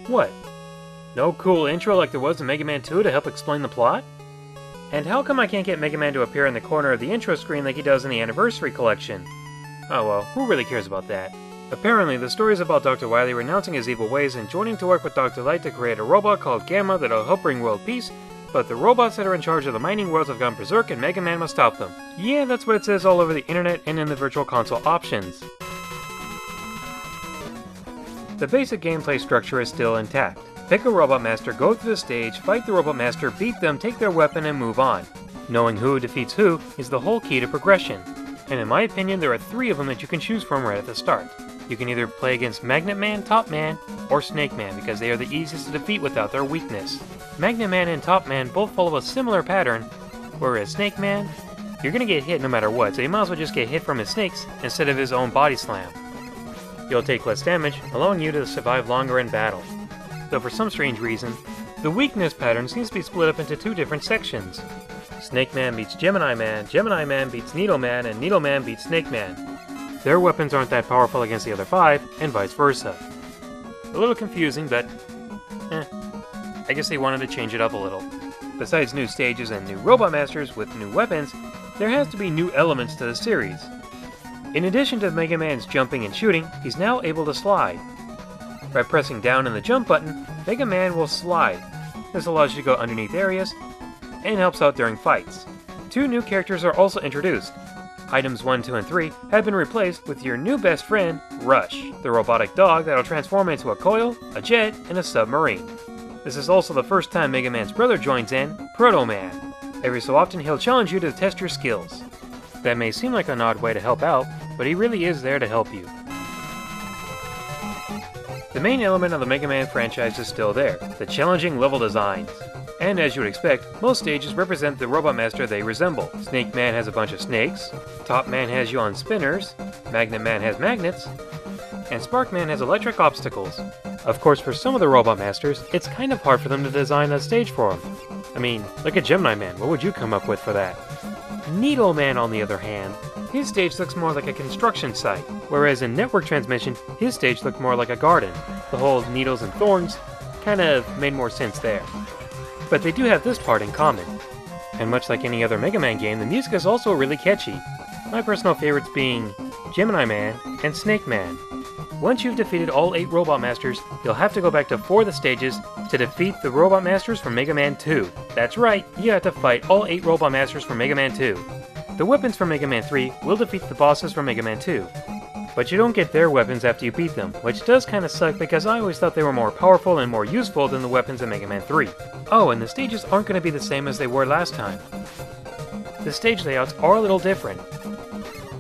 What? No cool intro like there was in Mega Man 2 to help explain the plot? And how come I can't get Mega Man to appear in the corner of the intro screen like he does in the Anniversary Collection? Oh well, who really cares about that? Apparently, the story is about Dr. Wily renouncing his evil ways and joining to work with Dr. Light to create a robot called Gamma that'll help bring world peace, but the robots that are in charge of the mining worlds have gone berserk and Mega Man must stop them. Yeah, that's what it says all over the internet and in the Virtual Console options. The basic gameplay structure is still intact. Pick a Robot Master, go through the stage, fight the Robot Master, beat them, take their weapon, and move on. Knowing who defeats who is the whole key to progression. And in my opinion, there are 3 of them that you can choose from right at the start. You can either play against Magnet Man, Top Man, or Snake Man because they are the easiest to defeat without their weakness. Magnet Man and Top Man both follow a similar pattern, whereas Snake Man, you're gonna get hit no matter what, so you might as well just get hit from his snakes instead of his own body slam. You'll take less damage, allowing you to survive longer in battle. Though for some strange reason, the weakness pattern seems to be split up into 2 different sections. Snake Man beats Gemini Man beats Needle Man, and Needle Man beats Snake Man. Their weapons aren't that powerful against the other 5, and vice versa. A little confusing, but I guess they wanted to change it up a little. Besides new stages and new Robot Masters with new weapons, there has to be new elements to the series. In addition to Mega Man's jumping and shooting, he's now able to slide. By pressing down on the jump button, Mega Man will slide. This allows you to go underneath areas, and helps out during fights. 2 new characters are also introduced. Items 1, 2, and 3 have been replaced with your new best friend, Rush, the robotic dog that'll transform into a coil, a jet, and a submarine. This is also the first time Mega Man's brother joins in, Proto Man. Every so often he'll challenge you to test your skills. That may seem like an odd way to help out, but he really is there to help you. The main element of the Mega Man franchise is still there, the challenging level designs. And as you would expect, most stages represent the Robot Master they resemble. Snake Man has a bunch of snakes, Top Man has you on spinners, Magnet Man has magnets, and Spark Man has electric obstacles. Of course, for some of the Robot Masters, it's kind of hard for them to design a stage for them. I mean, look at Gemini Man, what would you come up with for that? Needle Man, on the other hand, his stage looks more like a construction site, whereas in Network Transmission, his stage looked more like a garden. The whole needles and thorns kind of made more sense there. But they do have this part in common. And much like any other Mega Man game, the music is also really catchy. My personal favorites being Gemini Man and Snake Man. Once you've defeated all 8 Robot Masters, you'll have to go back to 4 of the stages to defeat the Robot Masters from Mega Man 2. That's right, you have to fight all 8 Robot Masters from Mega Man 2. The weapons from Mega Man 3 will defeat the bosses from Mega Man 2. But you don't get their weapons after you beat them, which does kinda suck because I always thought they were more powerful and more useful than the weapons in Mega Man 3. Oh, and the stages aren't going to be the same as they were last time. The stage layouts are a little different,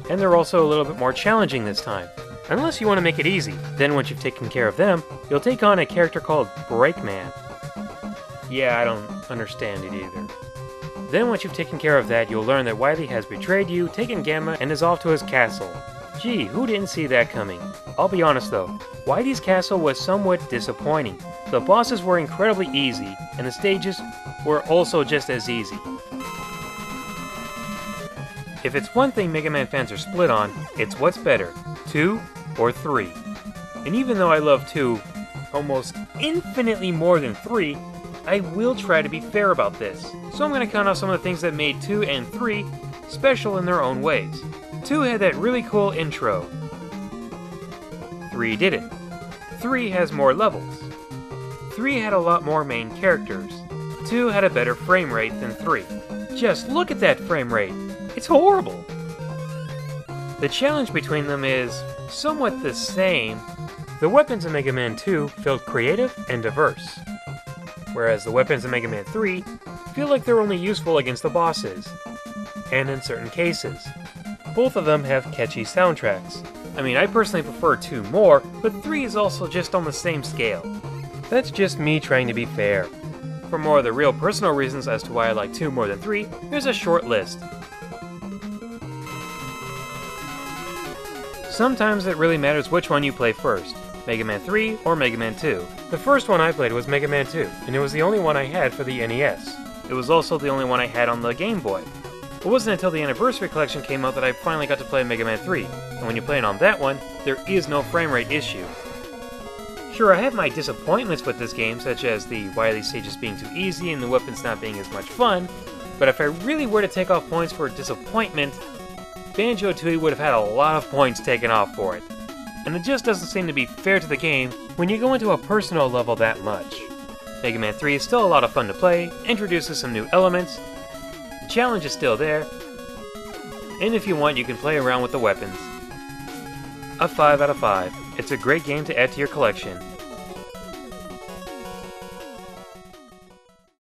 and they're also a little bit more challenging this time. Unless you want to make it easy, then once you've taken care of them, you'll take on a character called Breakman. Yeah, I don't understand it either. Then once you've taken care of that, you'll learn that Wily has betrayed you, taken Gamma, and is off to his castle. Gee, who didn't see that coming? I'll be honest though, Wily's castle was somewhat disappointing. The bosses were incredibly easy, and the stages were also just as easy. If it's one thing Mega Man fans are split on, it's what's better, 2 or 3. And even though I love 2 almost infinitely more than 3, I will try to be fair about this. So I'm going to count out some of the things that made 2 and 3 special in their own ways. 2 had that really cool intro. 3 didn't. 3 has more levels. 3 had a lot more main characters. 2 had a better frame rate than 3. Just look at that frame rate! It's horrible! The challenge between them is somewhat the same. The weapons in Mega Man 2 felt creative and diverse, whereas the weapons in Mega Man 3 feel like they're only useful against the bosses, and in certain cases. Both of them have catchy soundtracks. I mean, I personally prefer 2 more, but 3 is also just on the same scale. That's just me trying to be fair. For more of the real personal reasons as to why I like 2 more than 3, here's a short list. Sometimes it really matters which one you play first, Mega Man 3 or Mega Man 2. The first one I played was Mega Man 2, and it was the only one I had for the NES. It was also the only one I had on the Game Boy. It wasn't until the Anniversary Collection came out that I finally got to play Mega Man 3, and when you play it on that one, there is no frame rate issue. Sure, I have my disappointments with this game, such as the Wily stages being too easy and the weapons not being as much fun, but if I really were to take off points for disappointment, Banjo-Tooie would have had a lot of points taken off for it. And it just doesn't seem to be fair to the game when you go into a personal level that much. Megaman 3 is still a lot of fun to play, introduces some new elements, the challenge is still there, and if you want you can play around with the weapons. A 5 out of 5. It's a great game to add to your collection.